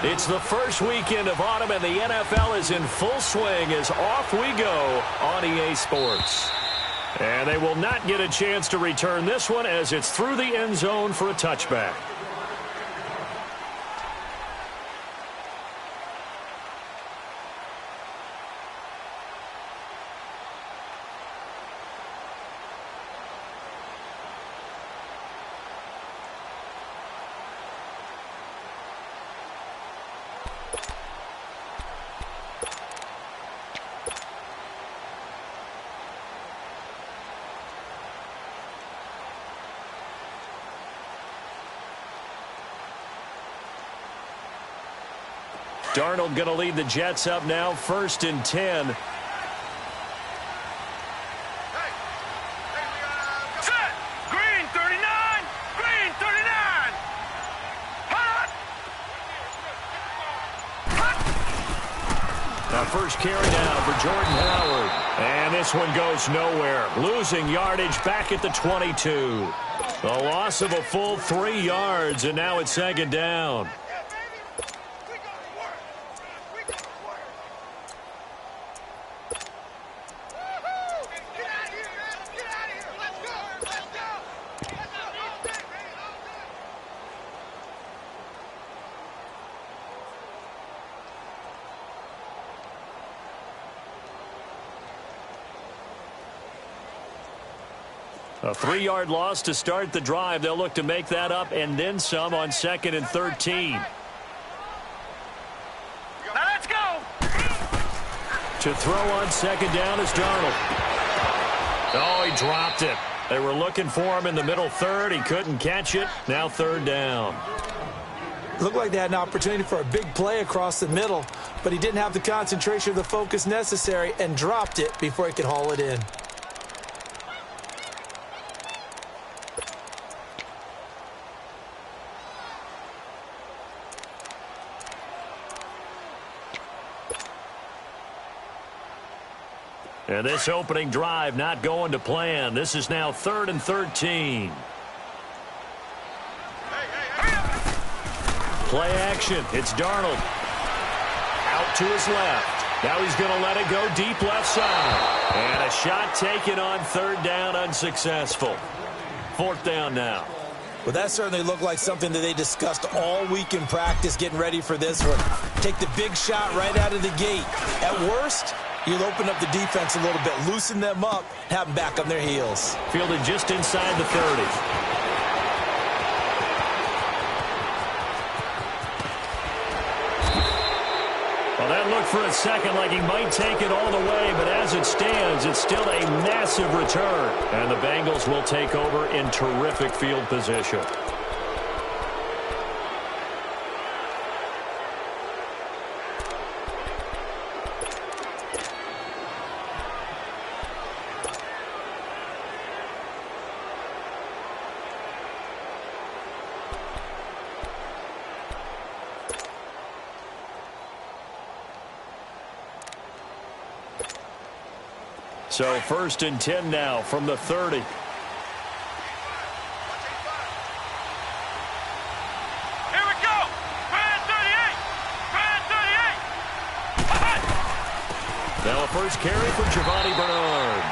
It's the first weekend of autumn, and the NFL is in full swing as off we go on EA Sports. And they will not get a chance to return this one as it's through the end zone for a touchback. Darnold going to lead the Jets up now, 1st and 10. Set! Green 39! Green 39! Hot! Now first carry down for Jordan Howard. And this one goes nowhere. Losing yardage back at the 22. The loss of a full 3 yards, and now it's 2nd down. A 3-yard loss to start the drive. They'll look to make that up and then some on 2nd and 13. Now let's go! To throw on 2nd down is Darnold. Oh, he dropped it. They were looking for him in the middle third. He couldn't catch it. Now 3rd down. Looked like they had an opportunity for a big play across the middle, but he didn't have the concentration or the focus necessary and dropped it before he could haul it in. And this opening drive not going to plan. This is now 3rd and 13. Play action. It's Darnold. Out to his left. Now he's going to let it go deep left side. And a shot taken on 3rd down, unsuccessful. 4th down now. Well, that certainly looked like something that they discussed all week in practice getting ready for this one. Take the big shot right out of the gate. At worst, you'll open up the defense a little bit, loosen them up, have them back on their heels. Fielded just inside the 30. Well, that looked for a second like he might take it all the way, but as it stands, it's still a massive return. And the Bengals will take over in terrific field position. So 1st and 10 now from the 30. Here we go! Brand 38! Brand 38! Now a first carry for Giovanni Bernard.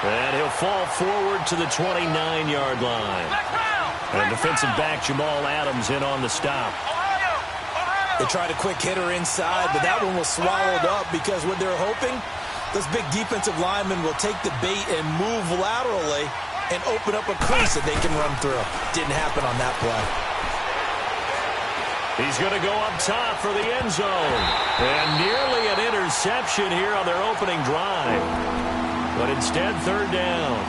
And he'll fall forward to the 29-yard line. And defensive back Jamal Adams in on the stop. They tried a quick hitter inside, but that one was swallowed up because what they're hoping, those big defensive linemen will take the bait and move laterally and open up a crease that they can run through. Didn't happen on that play. He's going to go up top for the end zone. And nearly an interception here on their opening drive. But instead, 3rd down.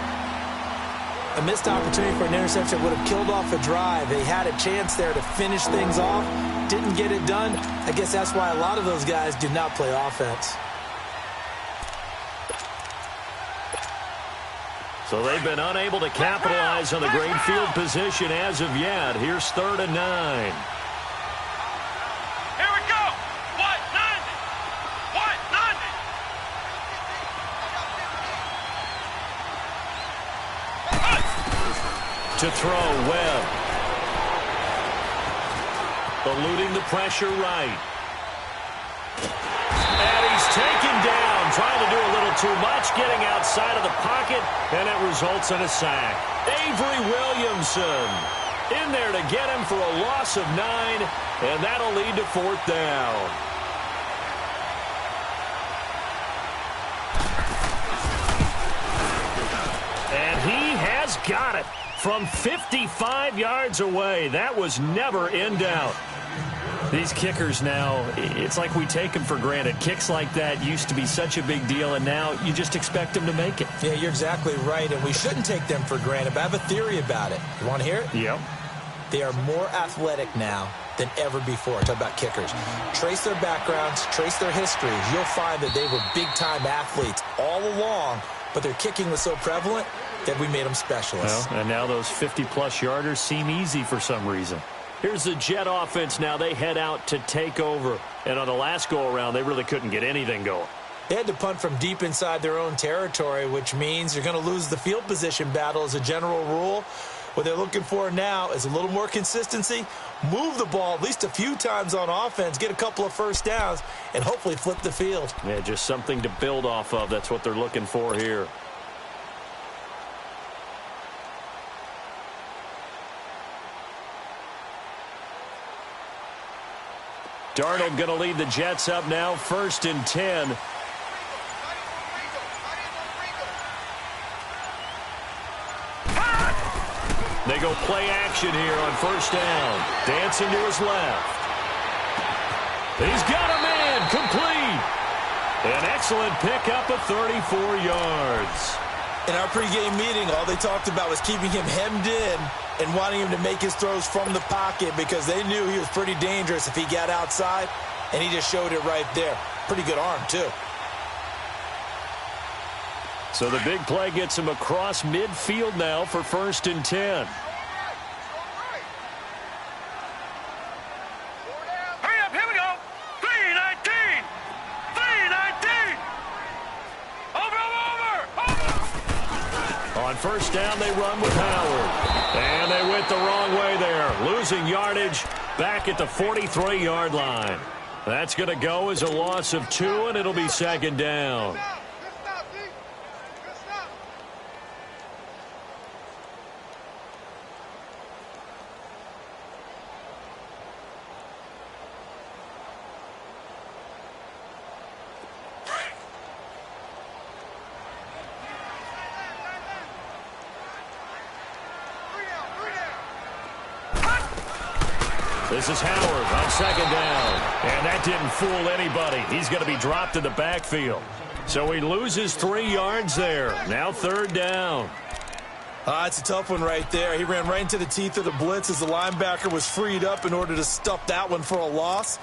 A missed opportunity for an interception would have killed off a drive. They had a chance there to finish things off. Didn't get it done. I guess that's why a lot of those guys do not play offense. So they've been unable to capitalize on the great field position as of yet. Here's 3rd and 9. Here we go! White 90! White 90! To throw, Webb. eluding the pressure right. And he's taken down, trying to do a little too much, getting outside of the pocket, and it results in a sack. Avery Williamson in there to get him for a loss of 9, and that'll lead to 4th down. And he has got it from 55 yards away. That was never in doubt. These kickers now, it's like we take them for granted. Kicks like that used to be such a big deal, and now you just expect them to make it. Yeah, you're exactly right, and we shouldn't take them for granted, but I have a theory about it. You want to hear it? Yep. They are more athletic now than ever before. Talk about kickers. Trace their backgrounds, trace their histories. You'll find that they were big-time athletes all along, but their kicking was so prevalent that we made them specialists. Well, and now those 50-plus yarders seem easy for some reason. Here's the Jet offense now. They head out to take over. And on the last go-around, they really couldn't get anything going. They had to punt from deep inside their own territory, which means you're going to lose the field position battle as a general rule. What they're looking for now is a little more consistency, move the ball at least a few times on offense, get a couple of first downs, and hopefully flip the field. Yeah, just something to build off of. That's what they're looking for here. Darnold going to lead the Jets up now, 1st and 10. They go play action here on 1st down. Dancing to his left. He's got a man complete. An excellent pickup of 34 yards. In our pregame meeting, all they talked about was keeping him hemmed in and wanting him to make his throws from the pocket because they knew he was pretty dangerous if he got outside, and he just showed it right there. Pretty good arm, too. So the big play gets him across midfield now for 1st and 10. Hurry up, here we go. 319. 319. Over. On 1st down, they run with Howard. And they went the wrong way there, losing yardage back at the 43-yard line. That's going to go as a loss of 2, and it'll be 2nd down. This is Howard on 2nd down. And that didn't fool anybody. He's going to be dropped in the backfield. So he loses 3 yards there. Now 3rd down. It's a tough one right there. He ran right into the teeth of the blitz as the linebacker was freed up in order to stuff that one for a loss.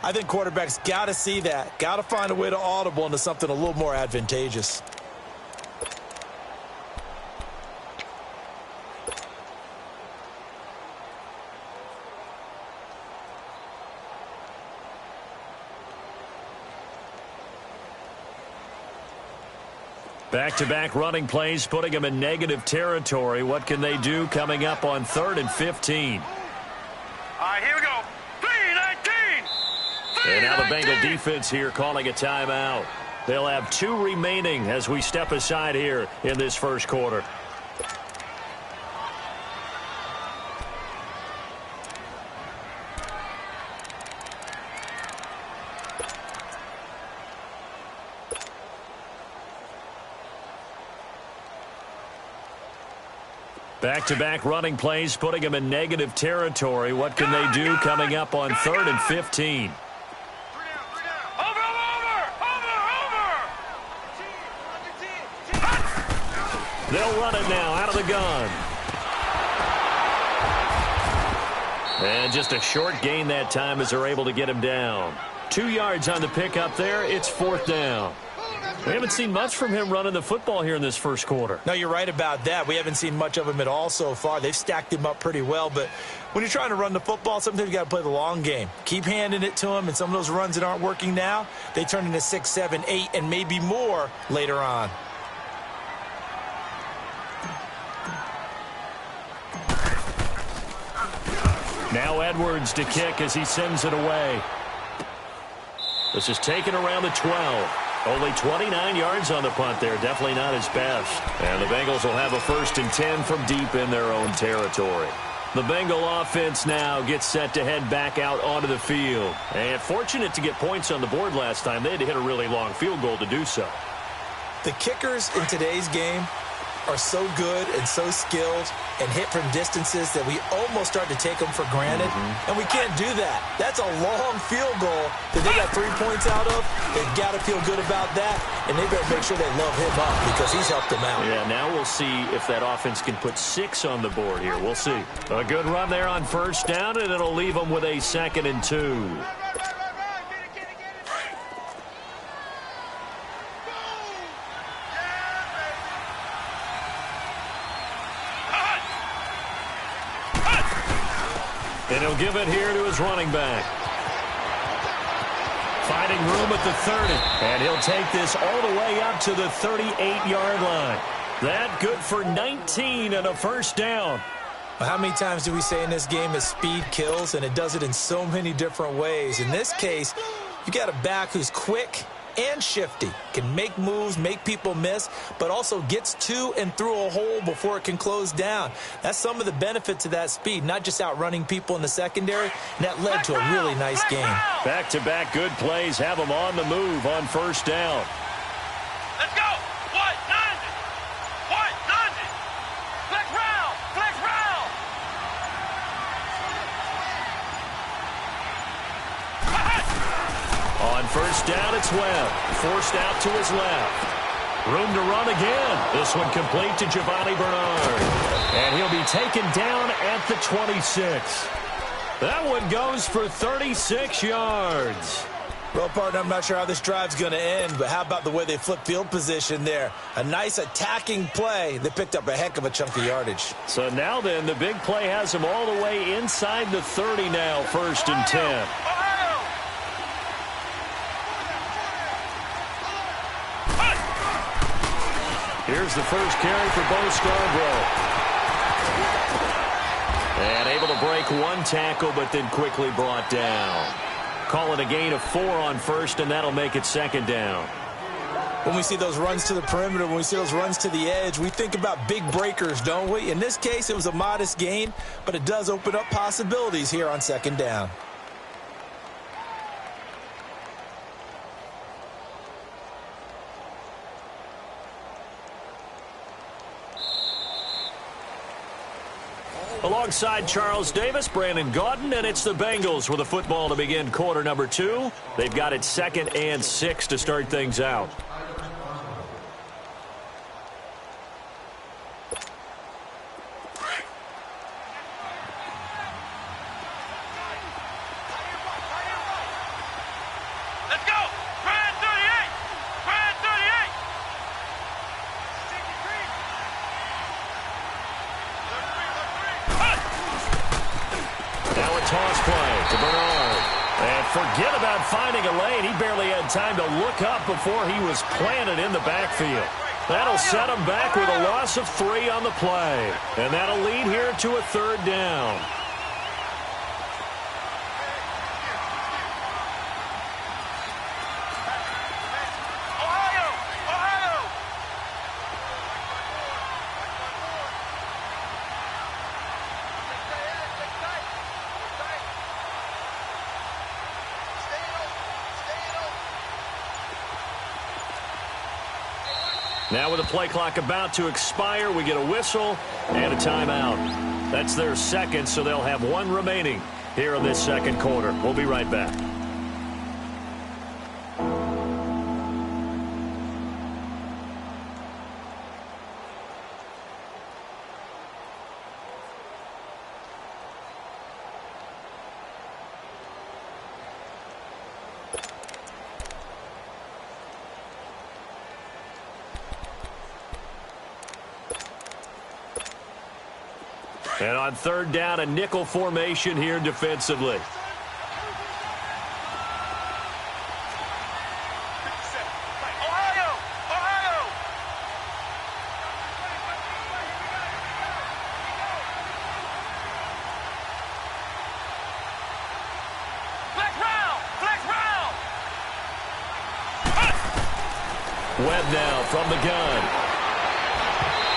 I think quarterbacks got to see that. Got to find a way to audible into something a little more advantageous. Back-to-back running plays, putting them in negative territory. What can they do coming up on 3rd and 15? All right, here we go. 319. And now the Bengal defense here calling a timeout. They'll have 2 remaining as we step aside here in this 1st quarter. Back-to-back running plays, putting them in negative territory. What can they do coming up on 3rd and 15? Over. They'll run it now out of the gun. And just a short gain that time as they're able to get him down. 2 yards on the pickup there. It's 4th down. We haven't seen much from him running the football here in this 1st quarter. No, you're right about that. We haven't seen much of him at all so far. They've stacked him up pretty well, but when you're trying to run the football, sometimes you got to play the long game. Keep handing it to him, and some of those runs that aren't working now, they turn into 6, 7, 8, and maybe more later on. Now Edwards to kick as he sends it away. This is taken around the 12. Only 29 yards on the punt there. Definitely not his best. And the Bengals will have a 1st and 10 from deep in their own territory. The Bengal offense now gets set to head back out onto the field. And fortunate to get points on the board last time. They had to hit a really long field goal to do so. The kickers in today's game are so good and so skilled and hit from distances that we almost start to take them for granted. And we can't do that. That's a long field goal that they got 3 points out of. They've got to feel good about that, and they better make sure they love him up because he's helped them out. Yeah, now we'll see if that offense can put 6 on the board here. We'll see. A good run there on 1st down, and it'll leave them with a 2nd and 2. And he'll give it here to his running back. Finding room at the 30. And he'll take this all the way up to the 38-yard line. That good for 19 and a 1st down. Well, how many times do we say in this game that speed kills, and it does it in so many different ways? In this case, you got a back who's quick and shifty, can make moves, make people miss, but also gets to and through a hole before it can close down. That's some of the benefits of that speed, not just outrunning people in the secondary, and that led to a really nice game. Back-to-back good plays have them on the move on 1st down. Let's go. What? 90. What? 90. Flex round. Flex round. On 1st down, it's Webb. Forced out to his left. Room to run again. This one complete to Giovanni Bernard. And he'll be taken down at the 26. That one goes for 36 yards. Well, partner, I'm not sure how this drive's going to end, but how about the way they flip field position there? A nice attacking play. They picked up a heck of a chunk of yardage. So now then, the big play has them all the way inside the 30 now, 1st and 10. Here's the first carry for Bo Scarborough. And able to break one tackle, but then quickly brought down. Call it a gain of 4 on 1st, and that'll make it 2nd down. When we see those runs to the perimeter, when we see those runs to the edge, we think about big breakers, don't we? In this case, it was a modest gain, but it does open up possibilities here on 2nd down. Alongside Charles Davis, Brandon Gaudin, and it's the Bengals with the football to begin quarter number 2. They've got it 2nd and 6 to start things out. Let's go. Brand 38. Brand 38. Now a toss play to Bernard. And forget about finding a lane. He barely had time to look up before he was planted in the backfield. That'll set him back with a loss of 3 on the play. And that'll lead here to a 3rd down. Now with the play clock about to expire, we get a whistle and a timeout. That's their 2nd, so they'll have 1 remaining here in this 2nd quarter. We'll be right back. And on 3rd down, a nickel formation here defensively. Webb now from the gun.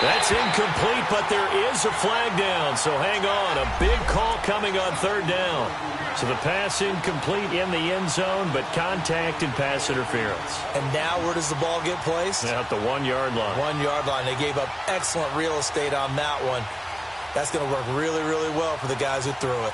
That's incomplete, but there is a flag down, so hang on. A big call coming on third down. So the pass incomplete in the end zone, but contact and pass interference. And now where does the ball get placed? At the 1-yard line. 1-yard line. They gave up excellent real estate on that one. That's going to work really, really well for the guys who threw it.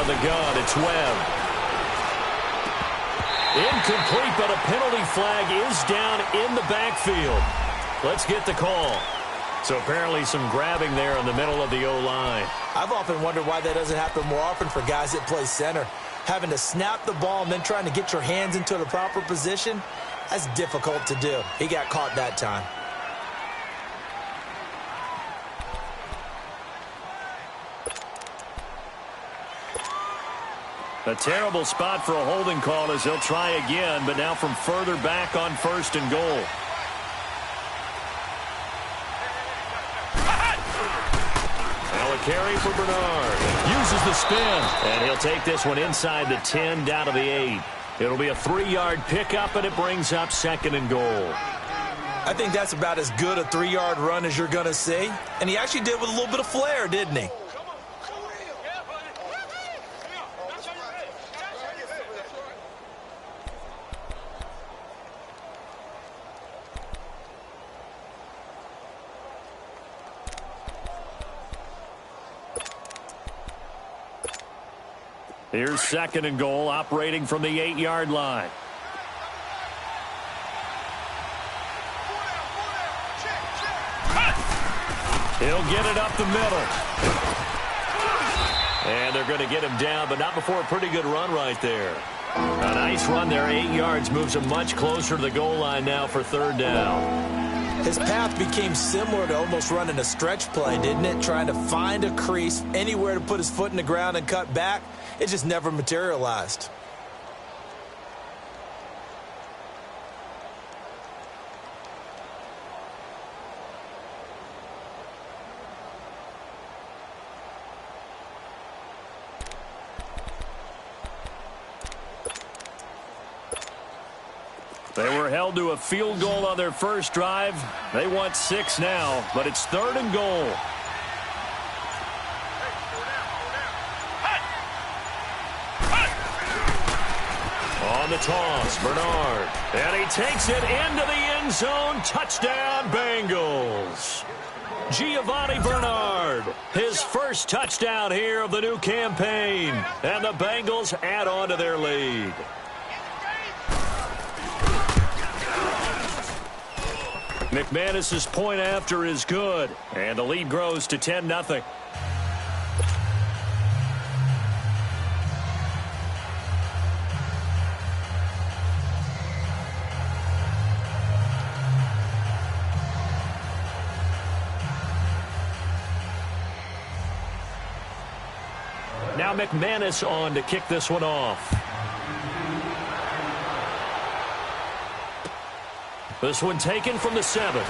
The gun, it's Webb. Incomplete, but a penalty flag is down in the backfield. Let's get the call. So apparently some grabbing there in the middle of the O-line. I've often wondered why that doesn't happen more often for guys that play center. Having to snap the ball and then trying to get your hands into the proper position, that's difficult to do. He got caught that time. A terrible spot for a holding call as they'll try again, but now from further back on 1st and goal. Now a carry for Bernard. Uses the spin. And he'll take this one inside the 10 down to the 8. It'll be a 3-yard pickup, and it brings up 2nd and goal. I think that's about as good a 3-yard run as you're going to see. And he actually did with a little bit of flair, didn't he? Here's 2nd and goal, operating from the 8-yard line. He'll get it up the middle. And they're going to get him down, but not before a pretty good run right there. A nice run there, 8 yards, moves him much closer to the goal line now for 3rd down. His path became similar to almost running a stretch play, didn't it? Trying to find a crease, anywhere to put his foot in the ground and cut back. It just never materialized. They were held to a field goal on their first drive. They want 6 now, but it's 3rd and goal. On the toss, Bernard. And he takes it into the end zone. Touchdown, Bengals. Giovanni Bernard, his first touchdown here of the new campaign. And the Bengals add on to their lead. McManus's point after is good, and the lead grows to 10-0. Now McManus on to kick this one off. This one taken from the 7.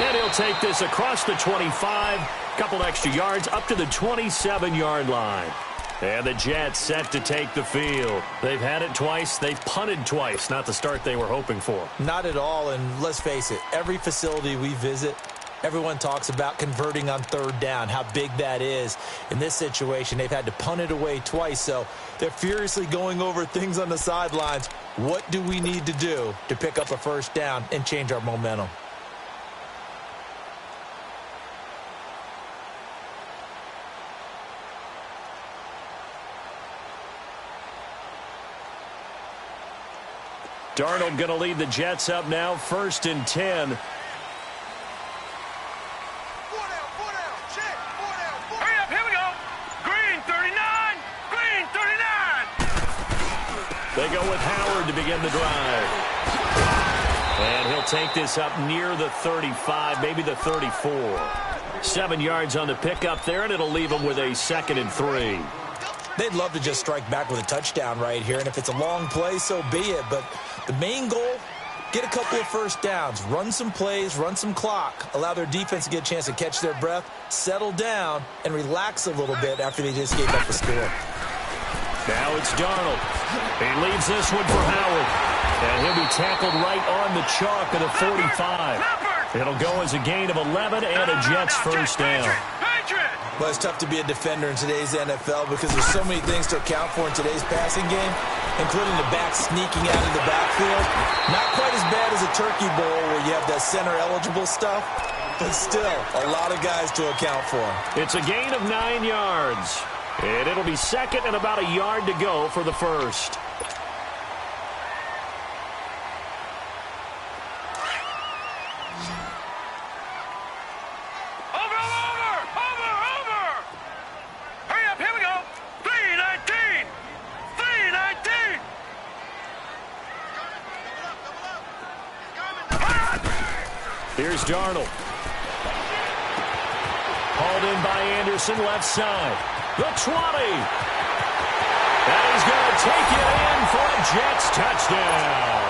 And he'll take this across the 25. Couple extra yards up to the 27-yard line. And the Jets set to take the field. They've had it twice. They've punted twice. Not the start they were hoping for. Not at all, and let's face it, every facility we visit, everyone talks about converting on 3rd down, how big that is. In this situation, they've had to punt it away twice, so they're furiously going over things on the sidelines. What do we need to do to pick up a 1st down and change our momentum? Darnold going to lead the Jets up now, 1st and 10. They go with Howard to begin the drive. And he'll take this up near the 35, maybe the 34. 7 yards on the pickup there, and it'll leave them with a 2nd and 3. They'd love to just strike back with a touchdown right here, and if it's a long play, so be it. But the main goal, get a couple of first downs, run some plays, run some clock, allow their defense to get a chance to catch their breath, settle down, and relax a little bit after they just gave up the score. Now it's Darnold. He leaves this one for Howard. And he'll be tackled right on the chalk of the 45. It'll go as a gain of 11 and a Jets first down. Well, it's tough to be a defender in today's NFL because there's so many things to account for in today's passing game, including the back sneaking out of the backfield. Not quite as bad as a turkey bowl where you have that center-eligible stuff, but still a lot of guys to account for. It's a gain of 9 yards. And it'll be 2nd and about a yard to go for the first. Here's Darnold. Hauled in by Anderson, left side. The 20. And he's going to take it in for a Jets touchdown.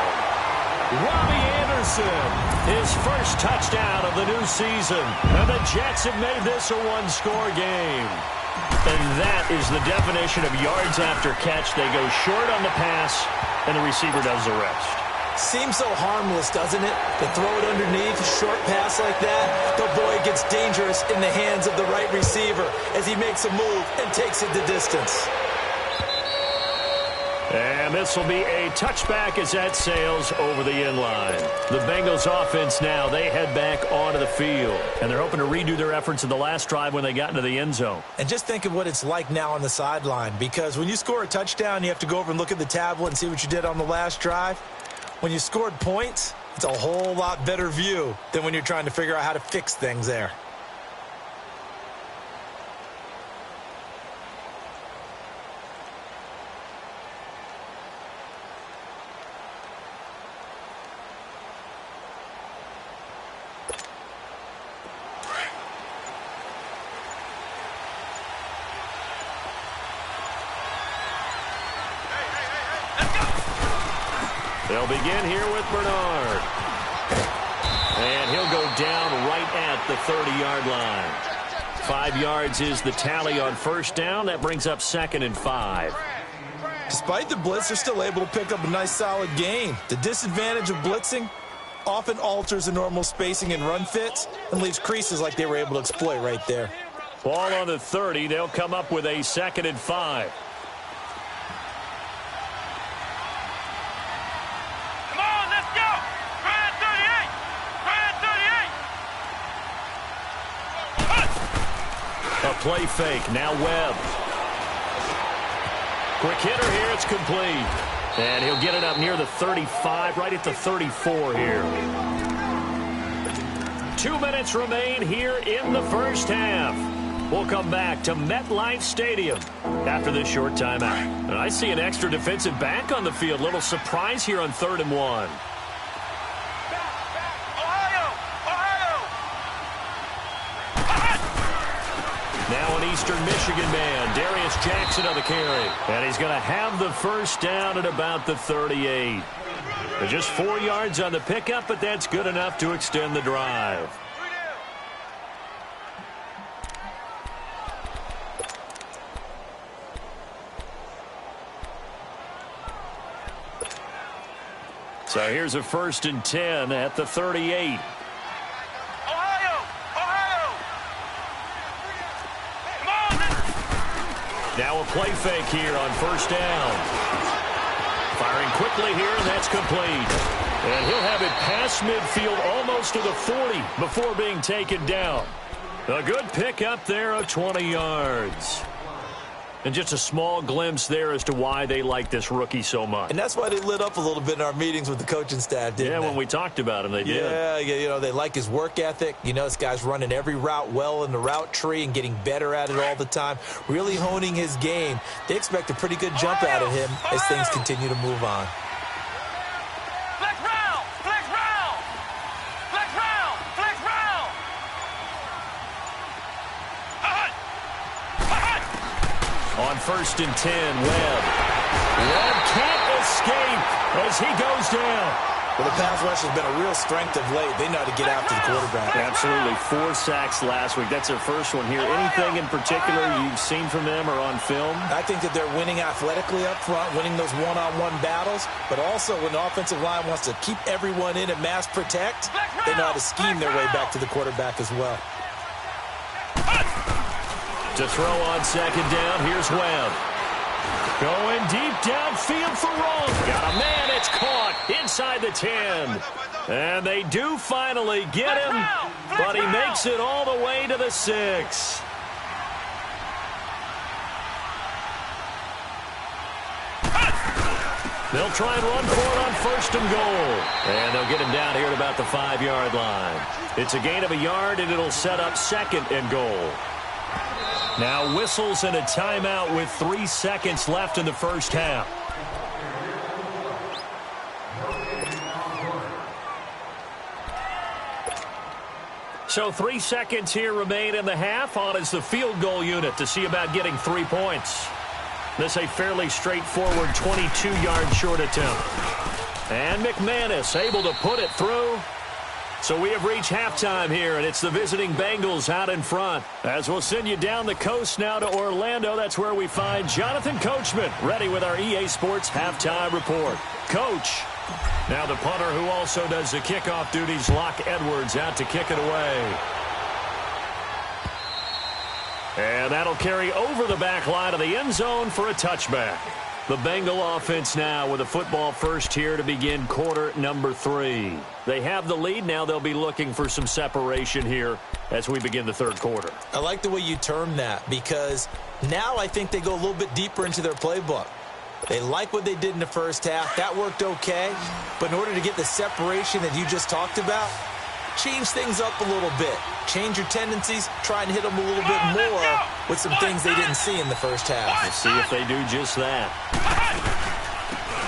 Robbie Anderson, his first touchdown of the new season. And the Jets have made this a one-score game. And that is the definition of yards after catch. They go short on the pass, and the receiver does the rest. Seems so harmless, doesn't it? To throw it underneath, a short pass like that. But boy, it gets dangerous in the hands of the right receiver as he makes a move and takes it the distance. And this will be a touchback as that sails over the end line. The Bengals offense now, they head back onto the field. And they're hoping to redo their efforts in the last drive when they got into the end zone. And just think of what it's like now on the sideline. Because when you score a touchdown, you have to go over and look at the tablet and see what you did on the last drive. When you scored points, it's a whole lot better view than when you're trying to figure out how to fix things there. They'll begin here with Bernard. And he'll go down right at the 30-yard line. 5 yards is the tally on first down. That brings up 2nd and 5. Despite the blitz, they're still able to pick up a nice solid gain. The disadvantage of blitzing often alters the normal spacing and run fits and leaves creases like they were able to exploit right there. Ball on the 30. They'll come up with a 2nd and 5. A play fake. Now Webb. Quick hitter here. It's complete. And he'll get it up near the 35, right at the 34 here. 2 minutes remain here in the first half. We'll come back to MetLife Stadium after this short timeout. And I see an extra defensive back on the field. Little surprise here on 3rd and 1. Now an Eastern Michigan man, Darius Jackson on the carry. And he's going to have the first down at about the 38. Just 4 yards on the pickup, but that's good enough to extend the drive. So here's a 1st and 10 at the 38. Now a play fake here on first down. Firing quickly here, and that's complete. And he'll have it past midfield almost to the 40 before being taken down. A good pick up there of 20 yards. And just a small glimpse there as to why they like this rookie so much. And that's why they lit up a little bit in our meetings with the coaching staff, didn't they? Yeah, when we talked about him, they did. Yeah, you know, they like his work ethic. You know, this guy's running every route well in the route tree and getting better at it all the time, really honing his game. They expect a pretty good jump out of him as things continue to move on. Flex round! Flex round! Flex round! Flex round! On 1st and 10, Webb can't escape as he goes down. Well, the pass rush has been a real strength of late. They know how to get after the quarterback. Absolutely. 4 sacks last week. That's their first one here. Anything in particular you've seen from them or on film? I think that they're winning athletically up front, winning those one-on-one battles, but also when the offensive line wants to keep everyone in and mass protect, they know how to scheme their way back to the quarterback as well. To throw on 2nd down, here's Webb. Going deep downfield for Roll. Got a man, it's caught inside the 10. And they do finally get him, but he makes it all the way to the 6. They'll try and run for it on 1st and goal. And they'll get him down here at about the 5-yard line. It's a gain of a yard, and it'll set up 2nd and goal. Now whistles and a timeout with 3 seconds left in the first half. So 3 seconds here remain in the half. On is the field goal unit to see about getting 3 points. This a fairly straightforward 22-yard short attempt. And McManus able to put it through. So we have reached halftime here, and it's the visiting Bengals out in front. As we'll send you down the coast now to Orlando, that's where we find Jonathan Coachman ready with our EA Sports halftime report. Coach, now the punter who also does the kickoff duties, Locke Edwards, out to kick it away. And that'll carry over the back line of the end zone for a touchback. The Bengal offense now with a football first here to begin quarter number 3. They have the lead. Now they'll be looking for some separation here as we begin the 3rd quarter. I like the way you term that because now I think they go a little bit deeper into their playbook. They like what they did in the first half. That worked okay. But in order to get the separation that you just talked about, change things up a little bit. Change your tendencies. Try and hit them a little bit more with some things they didn't see in the first half. We'll see if they do just that.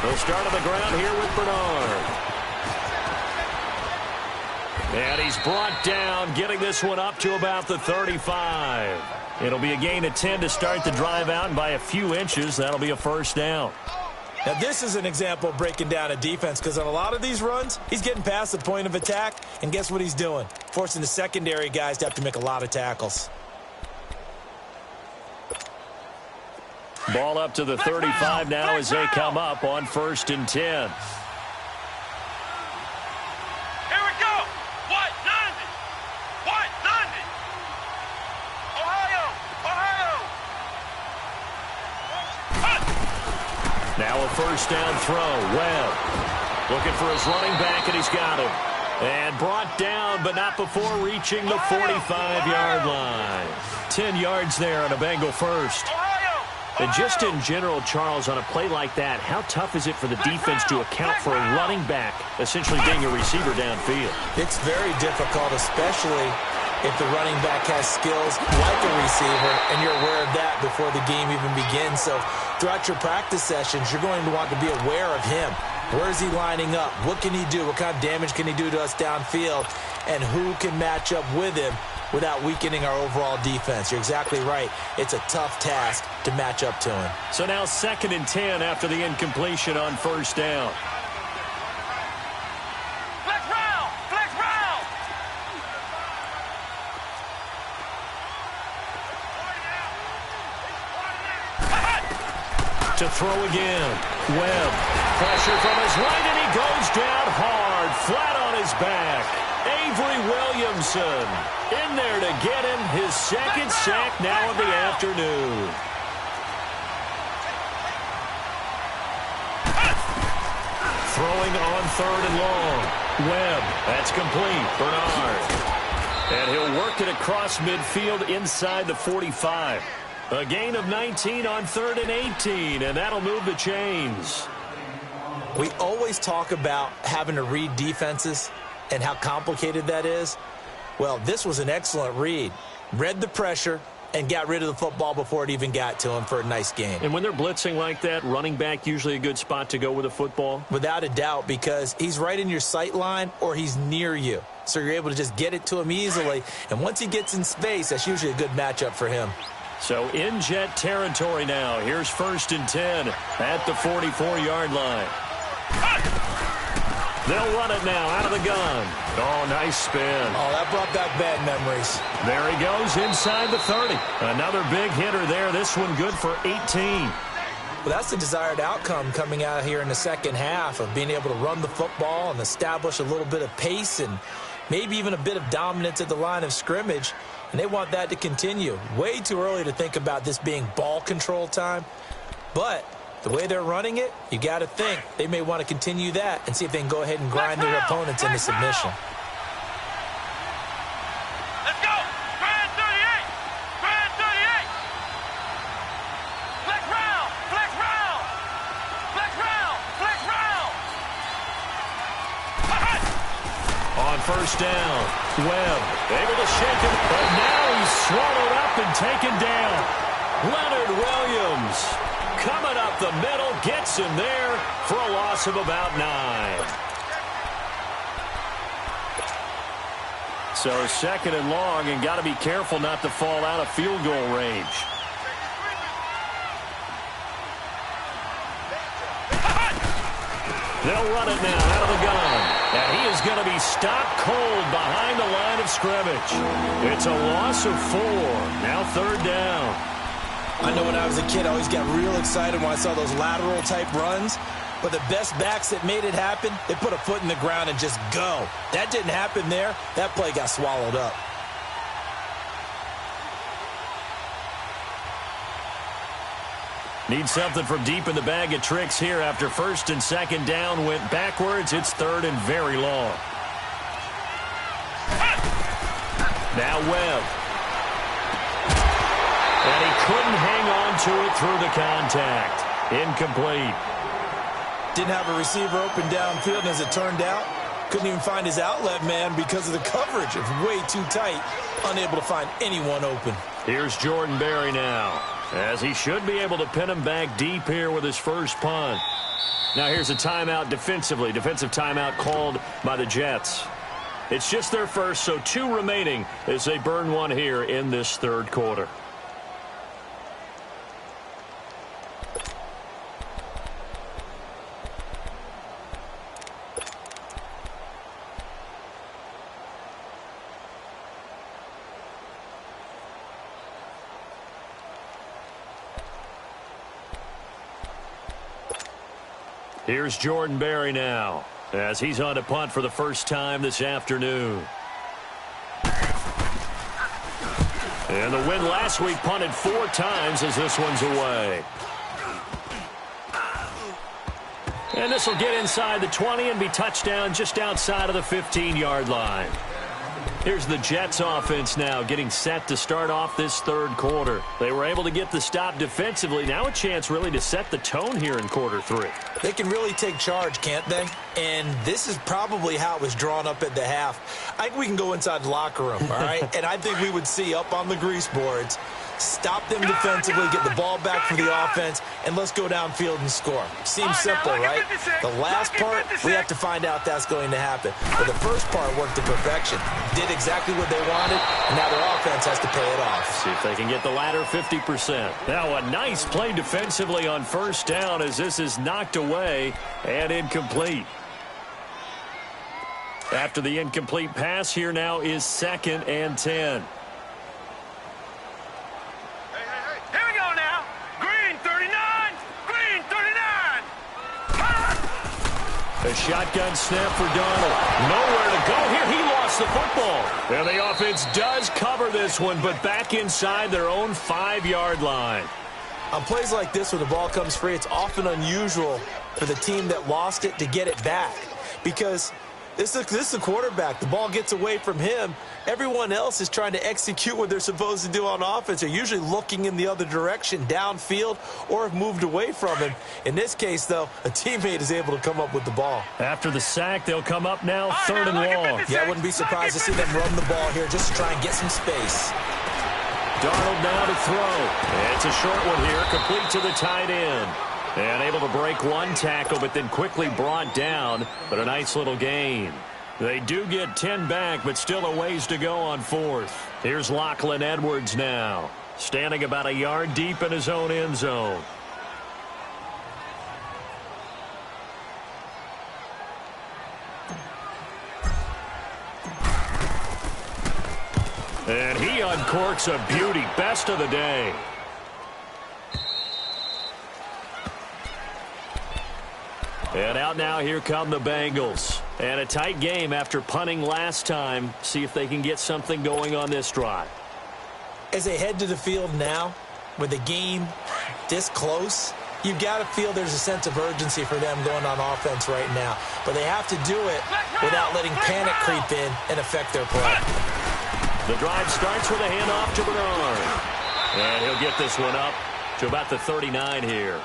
They'll start on the ground here with Bernard. And he's brought down, getting this one up to about the 35. It'll be a gain of 10 to start the drive out, and by a few inches, that'll be a 1st down. Now, this is an example of breaking down a defense because on a lot of these runs, he's getting past the point of attack, and guess what he's doing? Forcing the secondary guys to have to make a lot of tackles. Ball up to the 35 now as they come up on 1st and 10. Here we go. White 90. White 90. Ohio. Now a 1st down throw. Webb looking for his running back, and he's got him. And brought down, but not before reaching the 45-yard line. 10 yards there on a Bengal first. And just in general, Charles, on a play like that, how tough is it for the defense to account for a running back essentially being a receiver downfield? It's very difficult, especially if the running back has skills like a receiver, and you're aware of that before the game even begins. So throughout your practice sessions, you're going to want to be aware of him. Where is he lining up? What can he do? What kind of damage can he do to us downfield? And who can match up with him without weakening our overall defense? You're exactly right. It's a tough task to match up to him. So now 2nd and 10 after the incompletion on 1st down. Flex round. Flex round. To throw again. Webb. Pressure from his right, and he goes down hard, flat on his back. Avery Williamson in there to get him his 2nd sack now of the afternoon. Throwing on 3rd and long. Webb. That's complete. Bernard. And he'll work it across midfield inside the 45. A gain of 19 on 3rd and 18, and that'll move the chains. We always talk about having to read defenses and how complicated that is. Well, this was an excellent read. Read the pressure and got rid of the football before it even got to him for a nice gain. And when they're blitzing like that, running back usually a good spot to go with a football? Without a doubt, because he's right in your sight line or he's near you. So you're able to just get it to him easily. And once he gets in space, that's usually a good matchup for him. So in jet territory now. Here's 1st and 10 at the 44-yard line. They'll run it now out of the gun. Oh, nice spin. Oh, that brought back bad memories. There he goes inside the 30. Another big hitter there. This one good for 18. Well, that's the desired outcome coming out here in the second half of being able to run the football and establish a little bit of pace and maybe even a bit of dominance at the line of scrimmage. And they want that to continue. Way too early to think about this being ball control time. But the way they're running it, you got to think they may want to continue that and see if they can go ahead and grind their opponents into submission. Let's go. Grand 38. Grand 38. Flex round. Flex round. Flex round. Flex round. On 1st down, Webb able to shake him, but now he's swallowed up and taken down. Leonard Williams coming up the middle, gets him there for a loss of about 9. So 2nd and long, and got to be careful not to fall out of field goal range. They'll run it now out of the gun. And he is going to be stopped cold behind the line of scrimmage. It's a loss of 4. Now 3rd down. I know when I was a kid, I always got real excited when I saw those lateral-type runs. But the best backs that made it happen, they put a foot in the ground and just go. That didn't happen there. That play got swallowed up. Need something from deep in the bag of tricks here after 1st and 2nd down went backwards. It's 3rd and very long. Now Webb. And he couldn't hang on to it through the contact. Incomplete. Didn't have a receiver open downfield, and as it turned out, couldn't even find his outlet man because of the coverage. It was way too tight, unable to find anyone open. Here's Jordan Berry now, as he should be able to pin him back deep here with his first punt. Now here's a timeout defensively. Defensive timeout called by the Jets. It's just their first, so 2 remaining as they burn one here in this 3rd quarter. Here's Jordan Berry now, as he's on to punt for the first time this afternoon. And the win last week punted 4 times as this one's away. And this will get inside the 20 and be touchdown just outside of the 15-yard line. Here's the Jets offense now getting set to start off this 3rd quarter. They were able to get the stop defensively. Now a chance really to set the tone here in quarter 3. They can really take charge, can't they? And this is probably how it was drawn up at the half. I think we can go inside the locker room, all right? And I think we would see up on the grease boards, stop them defensively, get the ball back for the offense, and let's go downfield and score. Seems simple, right? The last part, we have to find out that's going to happen. But the first part worked to perfection. Did exactly what they wanted, and now their offense has to pay it off. See if they can get the latter 50%. Now a nice play defensively on 1st down as this is knocked away and incomplete. After the incomplete pass, here now is 2nd and 10. A shotgun snap for Donald. Nowhere to go here. He lost the football. And the offense does cover this one, but back inside their own 5-yard line. On plays like this where the ball comes free, it's often unusual for the team that lost it to get it back. Because This is the quarterback. The ball gets away from him. Everyone else is trying to execute what they're supposed to do on offense. They're usually looking in the other direction, downfield, or have moved away from him. In this case, though, a teammate is able to come up with the ball. After the sack, they'll come up now, 3rd and long. Yeah, I wouldn't be surprised to see them run the ball here just to try and get some space. Darnold now to throw. It's a short one here, complete to the tight end. And able to break one tackle, but then quickly brought down. But a nice little gain. They do get 10 back, but still a ways to go on 4th. Here's Lachlan Edwards now, standing about a yard deep in his own end zone. And he uncorks a beauty. Best of the day. And out now, here come the Bengals. And a tight game after punting last time. See if they can get something going on this drive. As they head to the field now, with the game this close, you've got to feel there's a sense of urgency for them going on offense right now. But they have to do it without letting panic creep in and affect their play. The drive starts with a handoff to Bernard. And he'll get this one up to about the 39 here.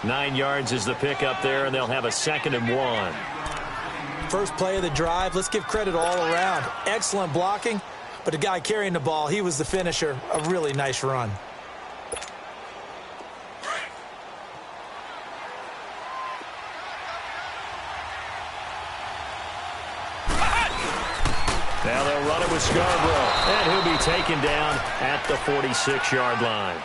9 yards is the pickup there, and they'll have a 2nd and 1. First play of the drive, let's give credit all around. Excellent blocking, but the guy carrying the ball, he was the finisher. A really nice run. Now they'll run it with Scarborough, and he'll be taken down at the 46-yard line.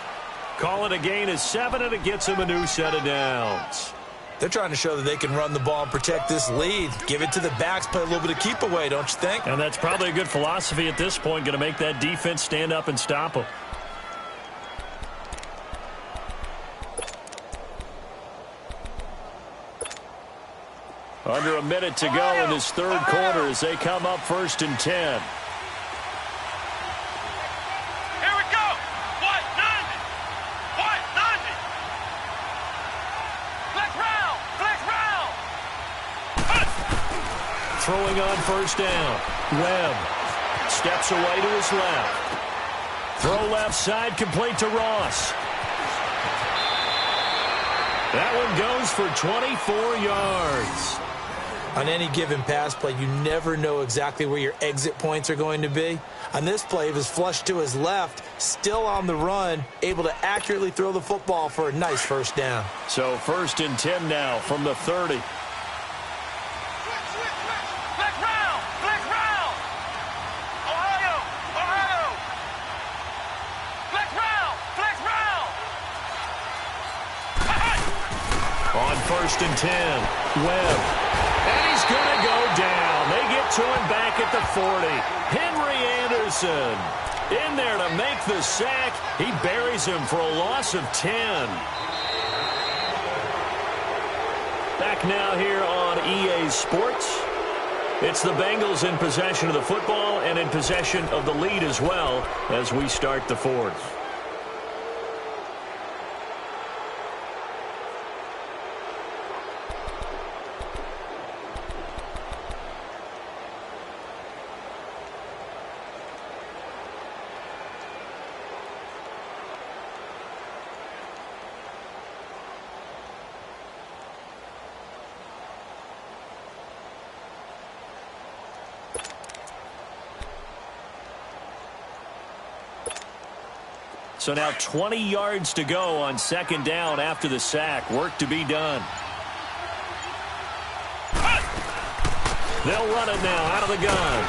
Call it a gain of 7, and it gets him a new set of downs. They're trying to show that they can run the ball and protect this lead. Give it to the backs, play a little bit of keep away, don't you think? And that's probably a good philosophy at this point, going to make that defense stand up and stop them. Under a minute to go in this 3rd quarter as they come up 1st and 10. Throwing on 1st down. Webb steps away to his left. Throw left side, complete to Ross. That one goes for 24 yards. On any given pass play, you never know exactly where your exit points are going to be. On this play, it was flushed to his left, still on the run, able to accurately throw the football for a nice 1st down. So 1st and 10 now from the 30. On 1st and 10, Webb. And he's going to go down. They get to him back at the 40. Henry Anderson in there to make the sack. He buries him for a loss of 10. Back now here on EA Sports. It's the Bengals in possession of the football and in possession of the lead as well as we start the 4th. So now 20 yards to go on 2nd down after the sack. Work to be done. They'll run it now out of the gun.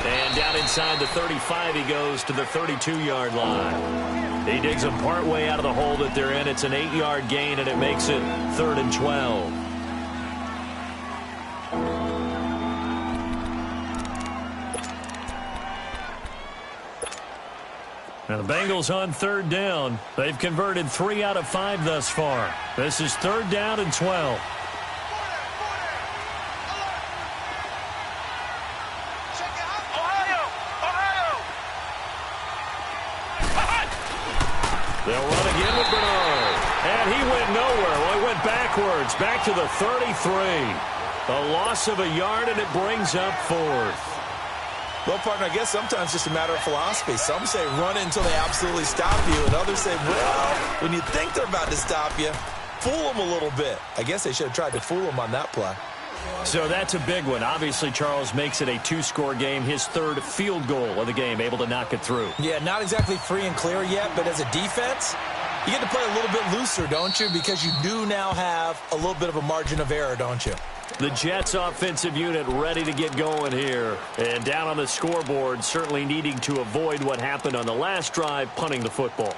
And down inside the 35 he goes to the 32-yard line. He digs them partway out of the hole that they're in. It's an 8-yard gain, and it makes it 3rd and 12. Now the Bengals on 3rd down. They've converted 3 out of 5 thus far. This is 3rd down and 12. They'll run again with Bernard. And he went nowhere. Well, he went backwards, back to the 33. A loss of a yard, and it brings up fourth. Well, partner, I guess sometimes it's just a matter of philosophy. Some say run it until they absolutely stop you, and others say, well, when you think they're about to stop you, fool them a little bit. I guess they should have tried to fool them on that play. So that's a big one. Obviously, Charles makes it a two-score game. His third field goal of the game, able to knock it through. Yeah, not exactly free and clear yet, but as a defense, you get to play a little bit looser, don't you? Because you do now have a little bit of a margin of error, don't you? The Jets offensive unit ready to get going here. And down on the scoreboard, certainly needing to avoid what happened on the last drive, punting the football.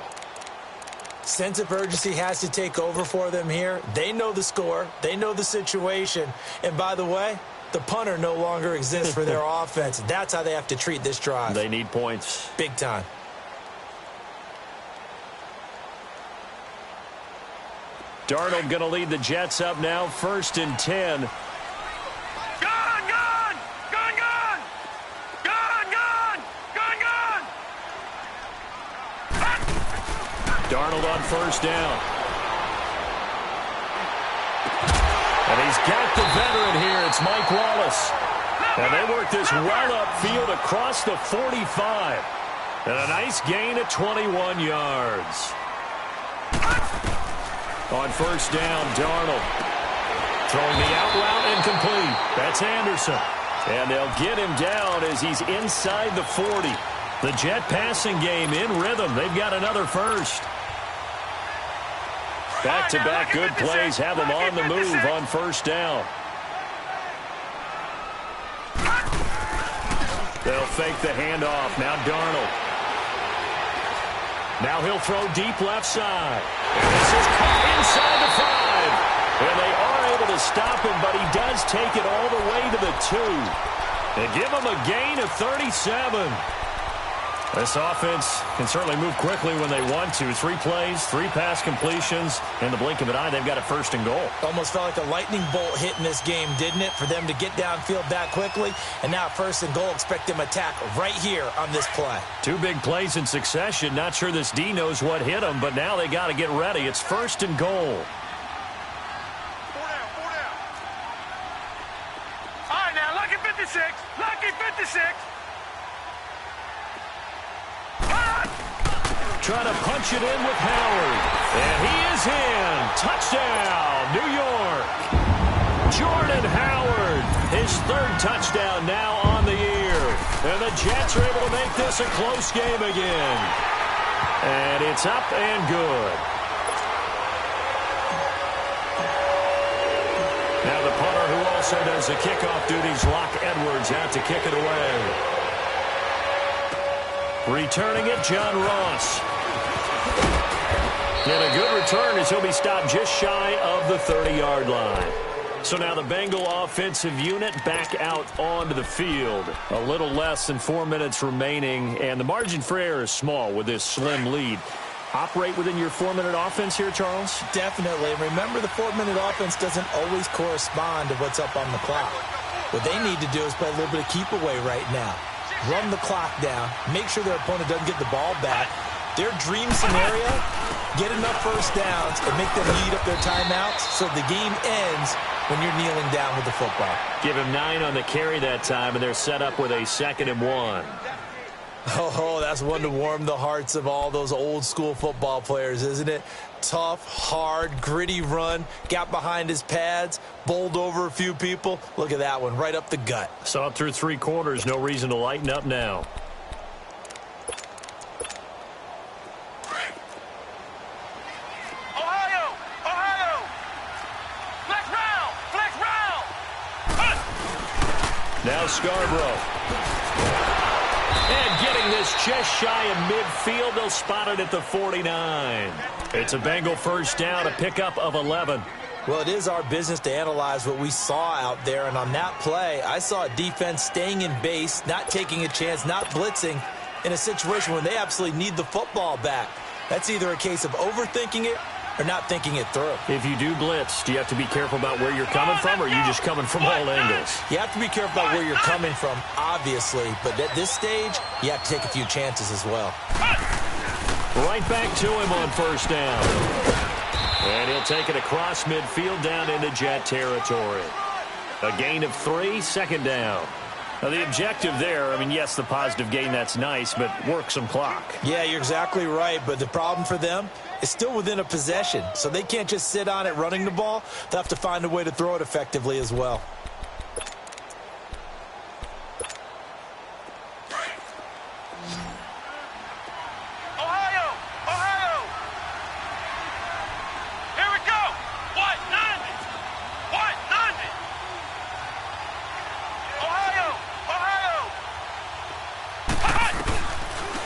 Sense of urgency has to take over for them here. They know the score. They know the situation. And by the way, the punter no longer exists for their offense. That's how they have to treat this drive. They need points. Big time. Darnold going to lead the Jets up now, 1st and 10. Darnold on 1st down. And he's got the veteran here. It's Mike Wallace. And they work this well upfield across the 45. And a nice gain of 21 yards. On 1st down, Darnold. Throwing the out route incomplete. That's Anderson. And they'll get him down as he's inside the 40. The Jet passing game in rhythm. They've got another first. Back-to-back good plays have them on the move on 1st down. They'll fake the handoff. Now Darnold. Now he'll throw deep left side. And this is caught inside the 5. And they are able to stop him, but he does take it all the way to the 2. They give him a gain of 37. This offense can certainly move quickly when they want to. 3 plays, 3 pass completions. In the blink of an eye, they've got a 1st and goal. Almost felt like a lightning bolt hit in this game, didn't it? For them to get downfield that quickly. And now 1st and goal, expect them to attack right here on this play. 2 big plays in succession. Not sure this D knows what hit them, but now they got to get ready. It's 1st and goal. 4 down. All right, now, lucky 56. Lucky 56. Trying to punch it in with Howard. And he is in. Touchdown, New York. Jordan Howard, his 3rd touchdown now on the year. And the Jets are able to make this a close game again. And it's up and good. Now the punter who also does the kickoff duties, Locke Edwards, out to kick it away. Returning it, John Ross. And a good return as he'll be stopped just shy of the 30-yard line. So now the Bengal offensive unit back out onto the field. A little less than 4 minutes remaining, and the margin for error is small with this slim lead. Operate within your 4-minute offense here, Charles? Definitely. And remember, the 4-minute offense doesn't always correspond to what's up on the clock. What they need to do is play a little bit of keep away right now. Run the clock down, make sure their opponent doesn't get the ball back. Their dream scenario, get enough 1st downs and make them eat up their timeouts so the game ends when you're kneeling down with the football. Give him 9 on the carry that time, and they're set up with a 2nd and 1. Oh, that's one to warm the hearts of all those old school football players, isn't it? Tough, hard, gritty run, got behind his pads, bowled over a few people. Look at that one, right up the gut. Saw it through 3 quarters, no reason to lighten up now. Ohio! Flex round! Now Scarborough. And getting this just shy of midfield, they'll spot it at the 49. It's a Bengal 1st down, a pickup of 11. Well, it is our business to analyze what we saw out there, and on that play, I saw a defense staying in base, not taking a chance, not blitzing, in a situation where they absolutely need the football back. That's either a case of overthinking it or not thinking it through. If you do blitz, do you have to be careful about where you're coming from, or are you just coming from all angles? You have to be careful about where you're coming from, obviously, but at this stage, you have to take a few chances as well. Right back to him on 1st down. And he'll take it across midfield down into Jet territory. A gain of 3, second down. Now, the objective there, yes, the positive gain, that's nice, but work some clock. Yeah, you're exactly right, but the problem for them is still within a possession, so they can't just sit on it running the ball. They'll have to find a way to throw it effectively as well.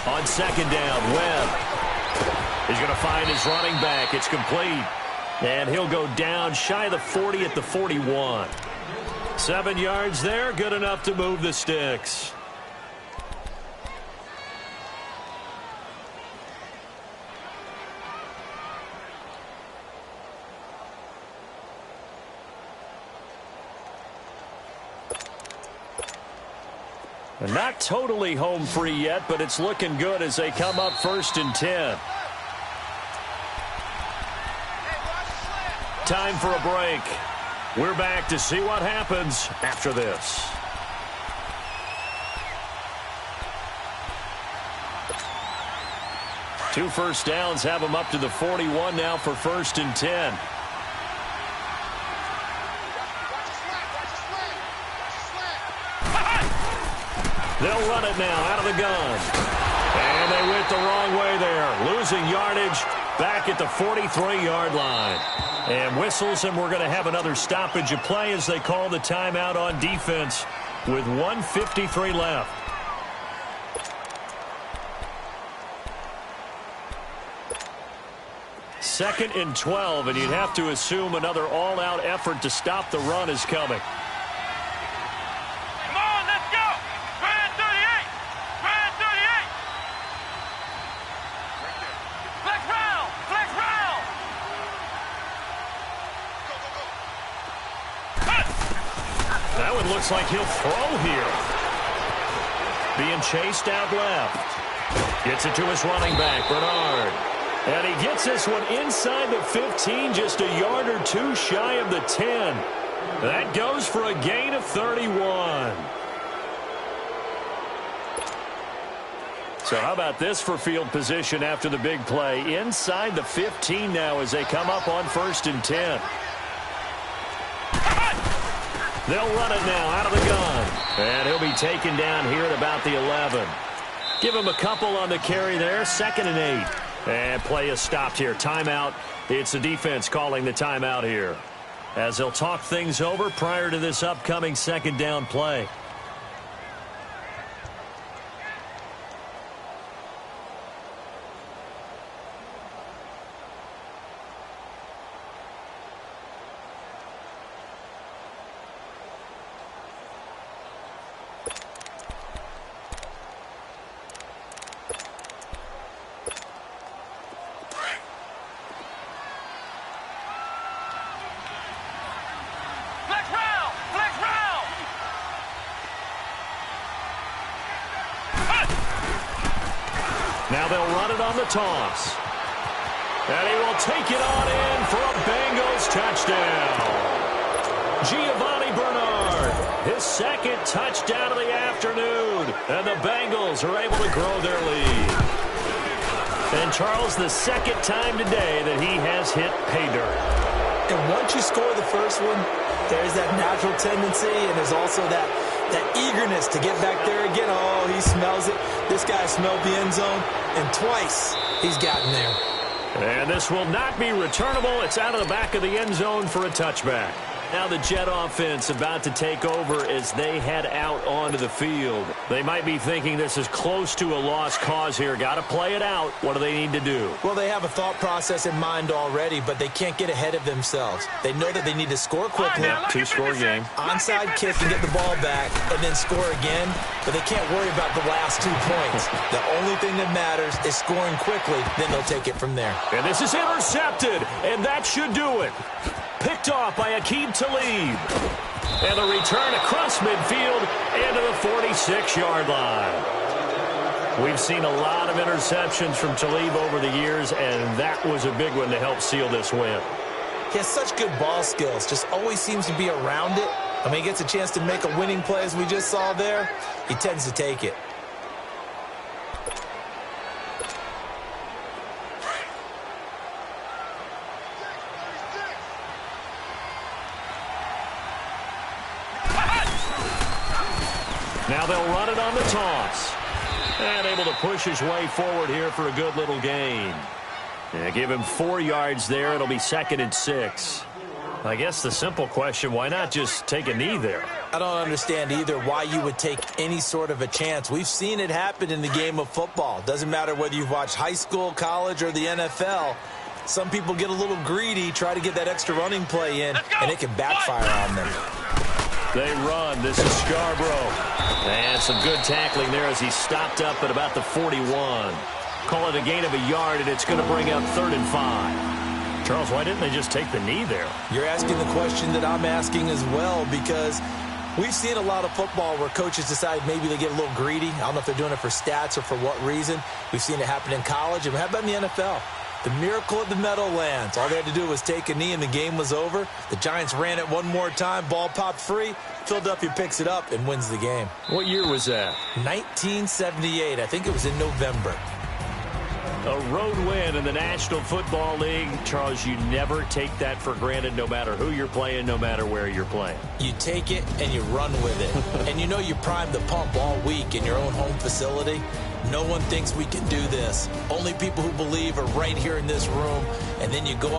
On second down, Webb. He's going to find his running back. It's complete. And he'll go down shy of the 40 at the 41. 7 yards there, good enough to move the sticks. Not totally home free yet, but it's looking good as they come up 1st and 10. Time for a break. We're back to see what happens after this. Two first downs have them up to the 41 now for 1st and 10. They'll run it now out of the gun. And they went the wrong way there. Losing yardage back at the 43-yard line. And whistles, and we're going to have another stoppage of play as they call the timeout on defense with 1:53 left. Second and 12, and you'd have to assume another all-out effort to stop the run is coming. Looks like he'll throw here. Being chased out left. Gets it to his running back, Bernard. And he gets this one inside the 15, just a yard or two shy of the 10. That goes for a gain of 31. So how about this for field position after the big play? Inside the 15 now as they come up on 1st and 10. They'll run it now out of the gun. And he'll be taken down here at about the 11. Give him a couple on the carry there. 2nd and 8. And play is stopped here. Timeout. It's the defense calling the timeout here, as they'll talk things over prior to this upcoming 2nd down play. Now they'll run it on the toss. And he will take it on in for a Bengals touchdown. Giovanni Bernard, his 2nd touchdown of the afternoon. And the Bengals are able to grow their lead. And Charles, the 2nd time today that he has hit pay dirt. And once you score the first one, there's that natural tendency, and there's also that eagerness to get back there again. Oh, he smells it. This guy smelled the end zone, and twice he's gotten there. And this will not be returnable. It's out of the back of the end zone for a touchback. Now the Jet offense about to take over as they head out onto the field. They might be thinking this is close to a lost cause here. Got to play it out. What do they need to do? Well, they have a thought process in mind already, but they can't get ahead of themselves. They know that they need to score quickly. Two-score game. Onside kick and get the ball back and then score again, but they can't worry about the last 2 points. The only thing that matters is scoring quickly, then they'll take it from there. And this is intercepted, and that should do it. Picked off by Aqib Talib. And the return across midfield into the 46-yard line. We've seen a lot of interceptions from Talib over the years, and that was a big one to help seal this win. He has such good ball skills, just always seems to be around it, When he gets a chance to make a winning play, as we just saw there, he tends to take it. Now they'll run it on the toss. And able to push his way forward here for a good little gain. Yeah, give him 4 yards there. It'll be 2nd and 6. I guess the simple question, why not just take a knee there? I don't understand either why you would take any sort of a chance. We've seen it happen in the game of football. Doesn't matter whether you've watched high school, college, or the NFL. Some people get a little greedy, try to get that extra running play in, and it can backfire on them. They run. This is Scarborough. And some good tackling there as he stopped up at about the 41. Call it a gain of a yard, and it's going to bring up 3rd and 5. Charles, why didn't they just take the knee there? You're asking the question that I'm asking as well, because we've seen a lot of football where coaches decide maybe they get a little greedy. I don't know if they're doing it for stats or for what reason. We've seen it happen in college, and how about in the NFL? The miracle of the Meadowlands. All they had to do was take a knee, and the game was over. The Giants ran it one more time. Ball popped free. Philadelphia picks it up and wins the game. What year was that? 1978. I think it was in November. A road win in the National Football League. Charles, you never take that for granted, no matter who you're playing, no matter where you're playing. You take it and you run with it. And you know you primed the pump all week in your own home facility. No one thinks we can do this. Only people who believe are right here in this room. And then you go